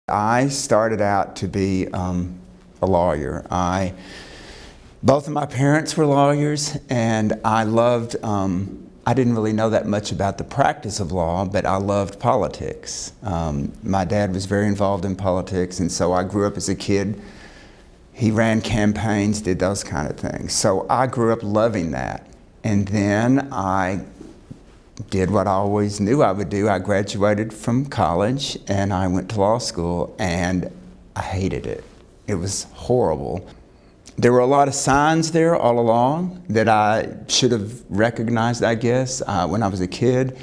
I started out to be a lawyer. Both of my parents were lawyers, and I loved, I didn't really know that much about the practice of law, but I loved politics. My dad was very involved in politics, and so I grew up as a kid. He ran campaigns, did those kind of things. So I grew up loving that. And then I did what I always knew I would do. I graduated from college and I went to law school, and I hated it. It was horrible. There were a lot of signs there all along that I should have recognized, I guess, when I was a kid.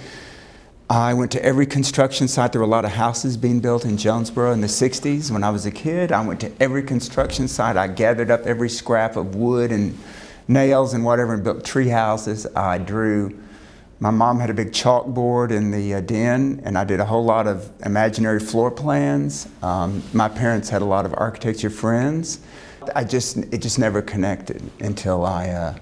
I went to every construction site. There were a lot of houses being built in Jonesboro in the 60s. When I was a kid, I went to every construction site. I gathered up every scrap of wood and nails and whatever and built tree houses. I drew. My mom had a big chalkboard in the den, and I did a whole lot of imaginary floor plans. My parents had a lot of architecture friends. It just never connected until I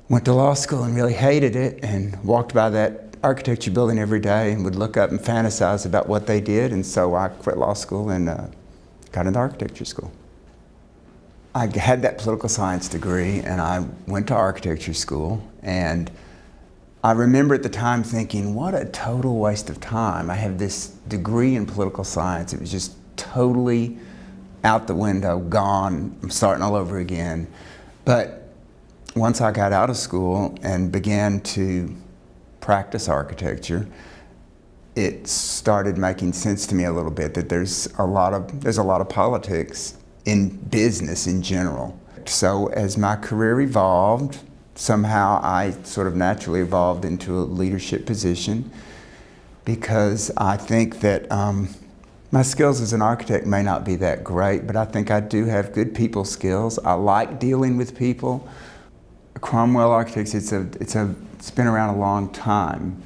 went to law school and really hated it, and walked by that architecture building every day and would look up and fantasize about what they did. And so I quit law school and got into architecture school. I had that political science degree, and I went to architecture school, and I remember at the time thinking, what a total waste of time. I have this degree in political science. It was just totally out the window, gone. I'm starting all over again. But once I got out of school and began to practice architecture, it started making sense to me a little bit that there's a lot of politics in business in general. So as my career evolved, somehow I sort of naturally evolved into a leadership position, because I think that my skills as an architect may not be that great, but I think I do have good people skills. I like dealing with people. Cromwell Architects, it's been around a long time.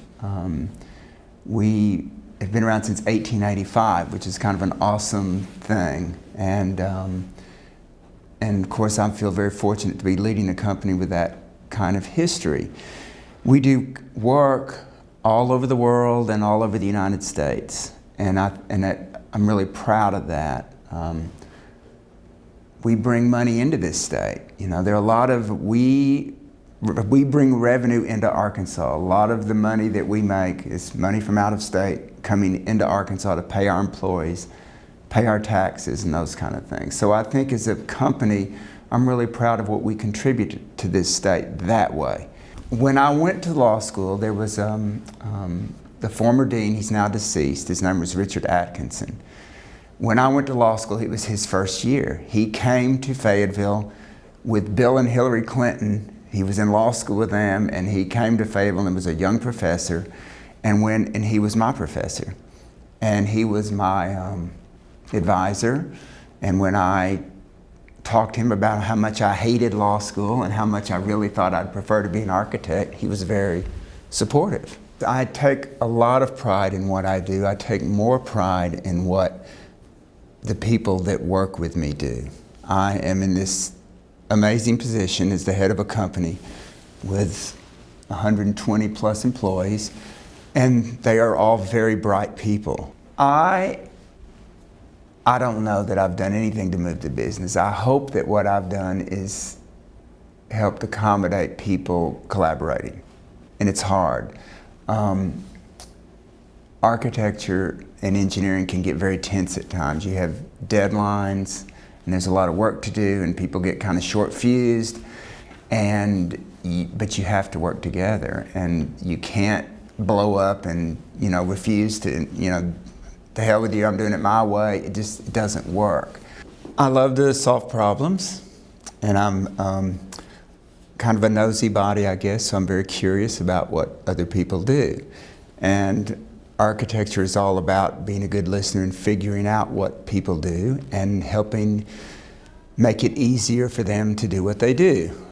We have been around since 1885, which is kind of an awesome thing. And of course, I feel very fortunate to be leading a company with that kind of history. We do work all over the world and all over the United States, and I'm really proud of that. We bring money into this state. You know, there are a lot of, we bring revenue into Arkansas. A lot of the money that we make is money from out of state coming into Arkansas to pay our employees, pay our taxes, and those kind of things. So I think as a company, I'm really proud of what we contribute to this state that way. When I went to law school, there was the former dean. He's now deceased. His name was Richard Atkinson. When I went to law school, it was his first year. He came to Fayetteville with Bill and Hillary Clinton. He was in law school with them, and he came to Fayetteville and was a young professor, and he was my professor. And he was my advisor. And when I talked to him about how much I hated law school and how much I really thought I'd prefer to be an architect, he was very supportive. I take a lot of pride in what I do. I take more pride in what the people that work with me do. I am in this amazing position as the head of a company with 120 plus employees, and they are all very bright people. I don't know that I've done anything to move the business. I hope that what I've done is helped accommodate people collaborating, and it's hard. Architecture and engineering can get very tense at times. You have deadlines, and there's a lot of work to do, and people get kind of short-fused, but you have to work together, and you can't blow up and refuse to, the hell with you, I'm doing it my way. It doesn't work. I love to solve problems, and I'm kind of a nosy body, I guess, so I'm very curious about what other people do. And architecture is all about being a good listener and figuring out what people do and helping make it easier for them to do what they do.